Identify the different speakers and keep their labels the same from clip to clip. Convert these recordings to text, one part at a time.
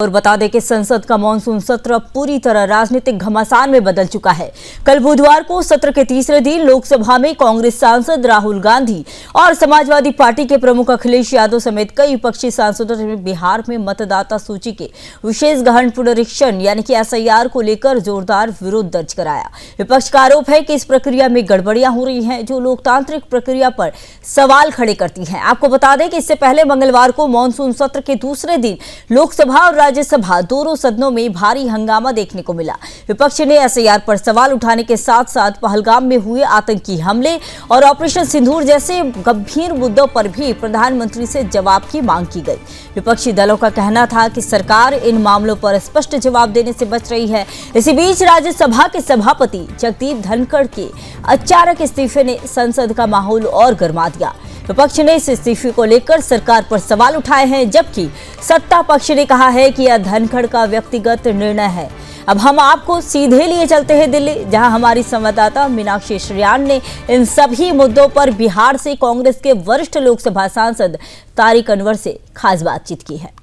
Speaker 1: और बता दें कि संसद का मानसून सत्र पूरी तरह राजनीतिक घमासान में बदल चुका है। कल बुधवार को सत्र के तीसरे दिन लोकसभा में कांग्रेस सांसद राहुल गांधी और समाजवादी पार्टी के प्रमुख अखिलेश यादव समेत कई विपक्षी सांसदों ने बिहार में मतदाता सूची के विशेष गहन पुनरीक्षण यानी कि एसआईआर को लेकर जोरदार विरोध दर्ज कराया। विपक्ष का आरोप है कि इस प्रक्रिया में गड़बड़ियां हो रही हैं जो लोकतांत्रिक प्रक्रिया पर सवाल खड़े करती हैं। आपको बता दें कि इससे पहले मंगलवार को मानसून सत्र के दूसरे दिन लोकसभा और राज्यसभा दोनों सदनों में भारी हंगामा देखने को मिला। विपक्ष ने एसआईआर पर सवाल उठाने के साथ साथ पहलगाम में हुए आतंकी हमले और ऑपरेशन सिंदूर जैसे गंभीर मुद्दों पर भी प्रधानमंत्री से जवाब की मांग की गई। विपक्षी दलों का कहना था कि सरकार इन मामलों पर स्पष्ट जवाब देने से बच रही है। इसी बीच राज्यसभा के सभापति जगदीप धनखड़ के अचानक इस्तीफे ने संसद का माहौल और गर्मा दिया। विपक्ष ने इस इस्तीफे को लेकर सरकार पर सवाल उठाए हैं, जबकि सत्ता पक्ष ने कहा है कि यह धनखड़ का व्यक्तिगत निर्णय है। अब हम आपको सीधे लिए चलते हैं दिल्ली, जहां हमारी संवाददाता मीनाक्षी श्रेयान ने इन सभी मुद्दों पर बिहार से कांग्रेस के वरिष्ठ लोकसभा सांसद तारिक अनवर से खास बातचीत की है।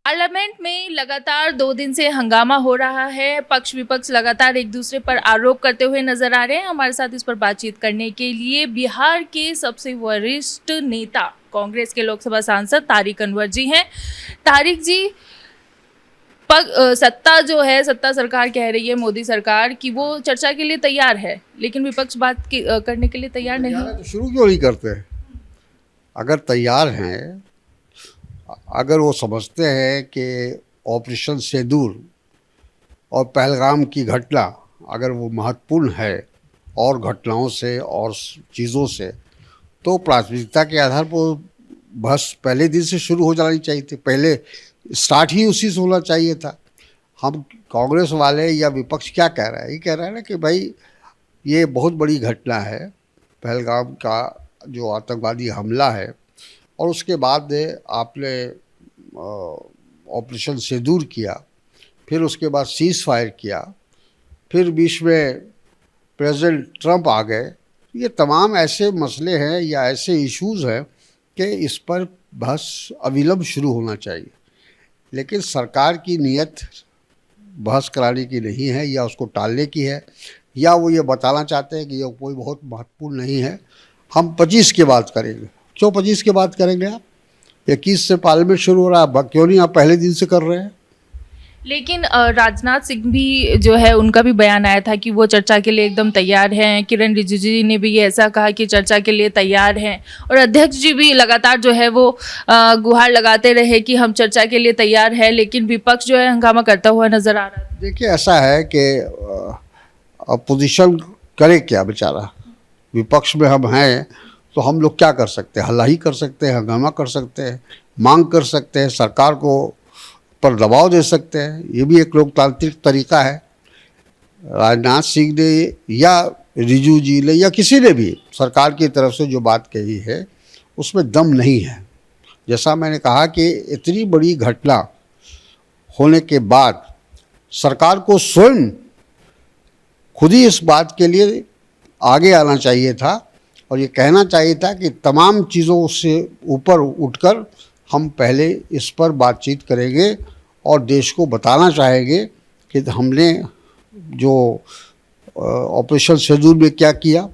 Speaker 2: पार्लियामेंट में लगातार 2 दिन से हंगामा हो रहा है। पक्ष विपक्ष लगातार एक दूसरे पर आरोप करते हुए नजर आ रहे हैं। हमारे साथ इस पर बातचीत करने के लिए बिहार के सबसे वरिष्ठ नेता कांग्रेस के लोकसभा सांसद तारिक अनवर जी हैं। तारिक जी, सत्ता जो है, सत्ता सरकार कह रही है, मोदी सरकार, कि वो चर्चा के लिए तैयार है, लेकिन विपक्ष बात करने के लिए तैयार नहीं है।
Speaker 3: तो शुरू क्यों नहीं करते? अगर तैयार हैं, अगर वो समझते हैं कि ऑपरेशन सिंदूर और पहलगाम की घटना अगर वो महत्वपूर्ण है और घटनाओं से और चीज़ों से, तो प्राथमिकता के आधार पर बस पहले दिन से शुरू हो जानी चाहिए थी। पहले स्टार्ट ही उसी से होना चाहिए था। हम कांग्रेस वाले या विपक्ष क्या कह रहा है? ये कह रहा है ना कि भाई ये बहुत बड़ी घटना है, पहलगाम का जो आतंकवादी हमला है, और उसके बाद आपने ऑपरेशन सिंदूर किया, फिर उसके बाद सीज़ फायर किया, फिर बीच में प्रेसिडेंट ट्रंप आ गए। ये तमाम ऐसे मसले हैं या ऐसे इश्यूज़ हैं कि इस पर बहस अविलंब शुरू होना चाहिए। लेकिन सरकार की नीयत बहस कराने की नहीं है, या उसको टालने की है, या वो ये बताना चाहते हैं कि ये कोई बहुत महत्वपूर्ण नहीं है। हम 25 की बात करेंगे। क्यों 25 की बात करेंगे? आप 21 से पार्लियामेंट शुरू हो रहा है, क्यों नहीं आप पहले दिन से कर रहे हैं?
Speaker 2: लेकिन राजनाथ सिंह भी जो है, उनका भी बयान आया था कि वो चर्चा के लिए एकदम तैयार हैं। किरण रिजिजू जी ने भी ये ऐसा कहा कि चर्चा के लिए तैयार हैं, और अध्यक्ष जी भी लगातार जो है वो गुहार लगाते रहे कि हम चर्चा के लिए तैयार हैं, लेकिन विपक्ष जो है हंगामा करता हुआ नजर आ रहा है।
Speaker 3: देखिए, ऐसा है कि अपोजिशन करे क्या बेचारा? विपक्ष में हम हैं तो हम लोग क्या कर सकते हैं? हल्ला ही कर सकते हैं, हंगामा कर सकते हैं, मांग कर सकते हैं, सरकार को पर दबाव दे सकते हैं। ये भी एक लोकतांत्रिक तरीका है। राजनाथ सिंह ने या रिजिजू जी ने या किसी ने भी सरकार की तरफ से जो बात कही है उसमें दम नहीं है। जैसा मैंने कहा कि इतनी बड़ी घटना होने के बाद सरकार को स्वयं खुद ही इस बात के लिए आगे आना चाहिए था और ये कहना चाहिए था कि तमाम चीज़ों से ऊपर उठकर हम पहले इस पर बातचीत करेंगे और देश को बताना चाहेंगे कि हमने जो ऑपरेशन सिंदूर में क्या किया,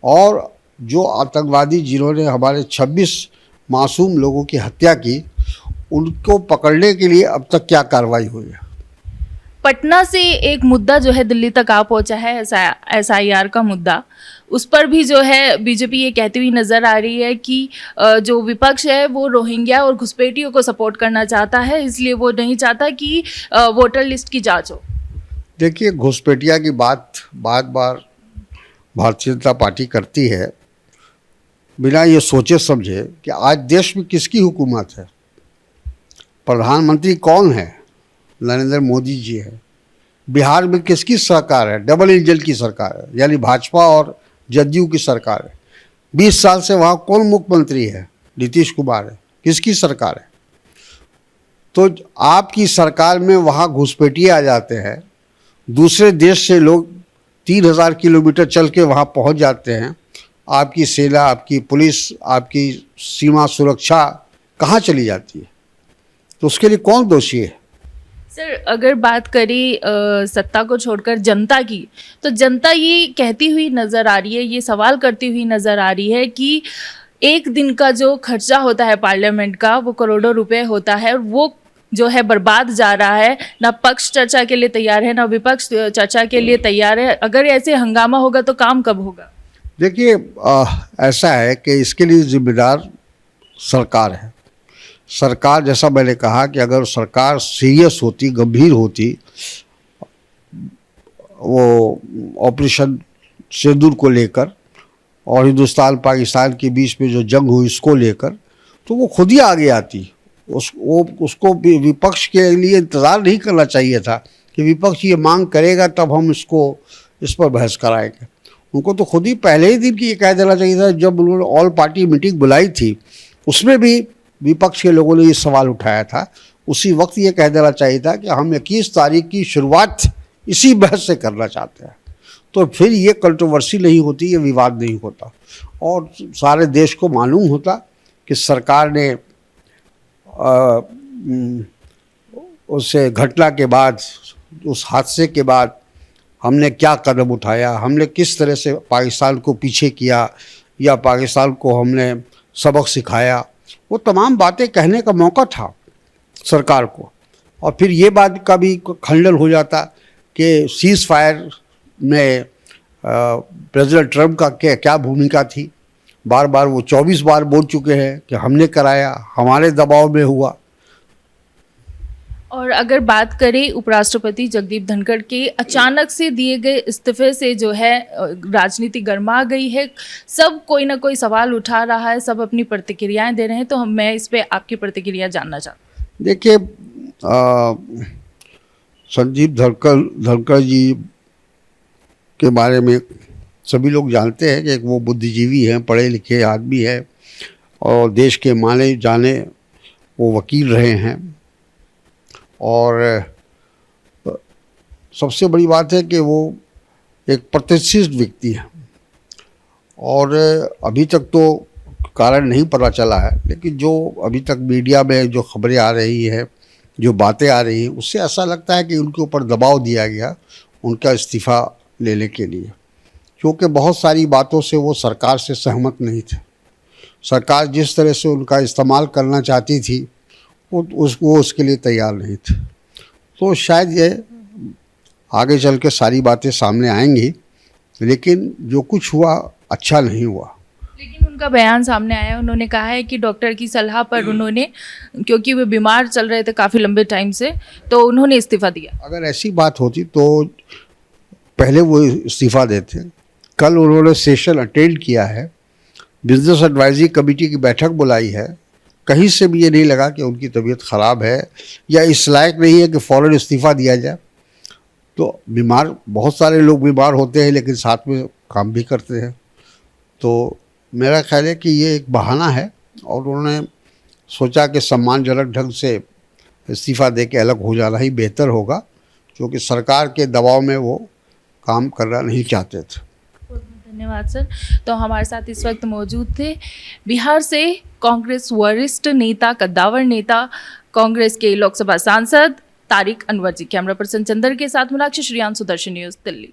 Speaker 3: और जो आतंकवादी जिन्होंने हमारे 26 मासूम लोगों की हत्या की, उनको पकड़ने के लिए अब तक क्या कार्रवाई हुई है।
Speaker 2: पटना से एक मुद्दा जो है दिल्ली तक आ पहुंचा है, एसआईआर का मुद्दा। उस पर भी जो है बीजेपी ये कहती हुई नज़र आ रही है कि जो विपक्ष है वो रोहिंग्या और घुसपैठियों को सपोर्ट करना चाहता है, इसलिए वो नहीं चाहता कि वोटर लिस्ट की जांच हो।
Speaker 3: देखिए, घुसपैठिया की बात बार बार भारतीय जनता पार्टी करती है बिना ये सोचे समझे कि आज देश में किसकी हुकूमत है। प्रधानमंत्री कौन है? नरेंद्र मोदी जी है। बिहार में किसकी सरकार है? डबल इंजन की सरकार है, यानी भाजपा और जदयू की सरकार है। 20 साल से वहाँ कौन मुख्यमंत्री है? नीतीश कुमार है। किसकी सरकार है? तो आपकी सरकार में वहाँ घुसपैठिए आ जाते हैं। दूसरे देश से लोग 3000 किलोमीटर चल के वहाँ पहुँच जाते हैं। आपकी सेना, आपकी पुलिस, आपकी सीमा सुरक्षा कहाँ चली जाती है? तो उसके लिए कौन दोषी है?
Speaker 2: सर अगर बात करें सत्ता को छोड़कर जनता की, तो जनता ये कहती हुई नज़र आ रही है, ये सवाल करती हुई नज़र आ रही है कि एक दिन का जो खर्चा होता है पार्लियामेंट का वो करोड़ों रुपए होता है, और वो जो है बर्बाद जा रहा है। ना पक्ष चर्चा के लिए तैयार है, ना विपक्ष चर्चा के लिए तैयार है। अगर ऐसे हंगामा होगा तो काम कब होगा?
Speaker 3: देखिए, ऐसा है कि इसके लिए जिम्मेदार सरकार है। सरकार, जैसा मैंने कहा कि अगर सरकार सीरियस होती, गंभीर होती, वो ऑपरेशन सिंदूर को लेकर और हिंदुस्तान पाकिस्तान के बीच में जो जंग हुई इसको लेकर, तो वो खुद ही आगे आती। उसको भी विपक्ष के लिए इंतज़ार नहीं करना चाहिए था कि विपक्ष ये मांग करेगा तब हम इस पर बहस कराएंगे। उनको तो खुद ही पहले ही दिन की ये कह देना चाहिए था। जब उन्होंने ऑल पार्टी मीटिंग बुलाई थी, उसमें भी विपक्ष के लोगों ने ये सवाल उठाया था, उसी वक्त ये कह देना चाहिए था कि हम 21 तारीख की शुरुआत इसी बहस से करना चाहते हैं। तो फिर ये कंट्रोवर्सी नहीं होती, ये विवाद नहीं होता, और सारे देश को मालूम होता कि सरकार ने उस घटना के बाद, उस हादसे के बाद हमने क्या कदम उठाया, हमने किस तरह से पाकिस्तान को पीछे किया या पाकिस्तान को हमने सबक सिखाया। वो तमाम बातें कहने का मौका था सरकार को। और फिर ये बात का भी खंडन हो जाता कि सीज़ फायर में प्रेसिडेंट ट्रम्प का क्या भूमिका थी। बार बार वो 24 बार बोल चुके हैं कि हमने कराया, हमारे दबाव में हुआ।
Speaker 2: और अगर बात करें उपराष्ट्रपति जगदीप धनखड़ के अचानक से दिए गए इस्तीफे से जो है राजनीति गर्मा गई है, सब कोई ना कोई सवाल उठा रहा है, सब अपनी प्रतिक्रियाएं दे रहे हैं, तो मैं इस पे आपकी प्रतिक्रिया जानना चाहता हूँ।
Speaker 3: देखिए, संजीव धनखड़ जी के बारे में सभी लोग जानते हैं कि वो बुद्धिजीवी हैं, पढ़े लिखे आदमी है, और देश के माने जाने वो वकील रहे हैं। और सबसे बड़ी बात है कि वो एक प्रतिष्ठित व्यक्ति हैं, और अभी तक तो कारण नहीं पता चला है, लेकिन जो अभी तक मीडिया में जो खबरें आ रही है, जो बातें आ रही हैं, उससे ऐसा लगता है कि उनके ऊपर दबाव दिया गया उनका इस्तीफ़ा लेने के लिए, क्योंकि बहुत सारी बातों से वो सरकार से सहमत नहीं थे। सरकार जिस तरह से उनका इस्तेमाल करना चाहती थी वो उसके लिए तैयार नहीं थे। तो शायद ये आगे चल के सारी बातें सामने आएंगी, लेकिन जो कुछ हुआ अच्छा नहीं हुआ।
Speaker 2: लेकिन उनका बयान सामने आया, उन्होंने कहा है कि डॉक्टर की सलाह पर उन्होंने, क्योंकि वे बीमार चल रहे थे काफ़ी लंबे टाइम से, तो उन्होंने इस्तीफ़ा दिया।
Speaker 3: अगर ऐसी बात होती तो पहले वो इस्तीफ़ा देते। कल उन्होंने सेशन अटेंड किया है, बिजनेस एडवाइजरी कमेटी की बैठक बुलाई है, कहीं से भी ये नहीं लगा कि उनकी तबीयत ख़राब है या इस लायक नहीं है कि फ़ौरन इस्तीफ़ा दिया जाए। तो बीमार, बहुत सारे लोग बीमार होते हैं लेकिन साथ में काम भी करते हैं। तो मेरा ख्याल है कि ये एक बहाना है, और उन्होंने सोचा कि सम्मानजनक ढंग से इस्तीफ़ा दे के अलग हो जाना ही बेहतर होगा, क्योंकि सरकार के दबाव में वो काम करना नहीं चाहते थे।
Speaker 2: धन्यवाद सर। तो हमारे साथ इस वक्त मौजूद थे बिहार से कांग्रेस वरिष्ठ नेता, कद्दावर नेता, कांग्रेस के लोकसभा सांसद तारिक अनवर जी। कैमरा पर्सन चंदर के साथ मीनाक्षी श्रीयान, सुदर्शन न्यूज़, दिल्ली।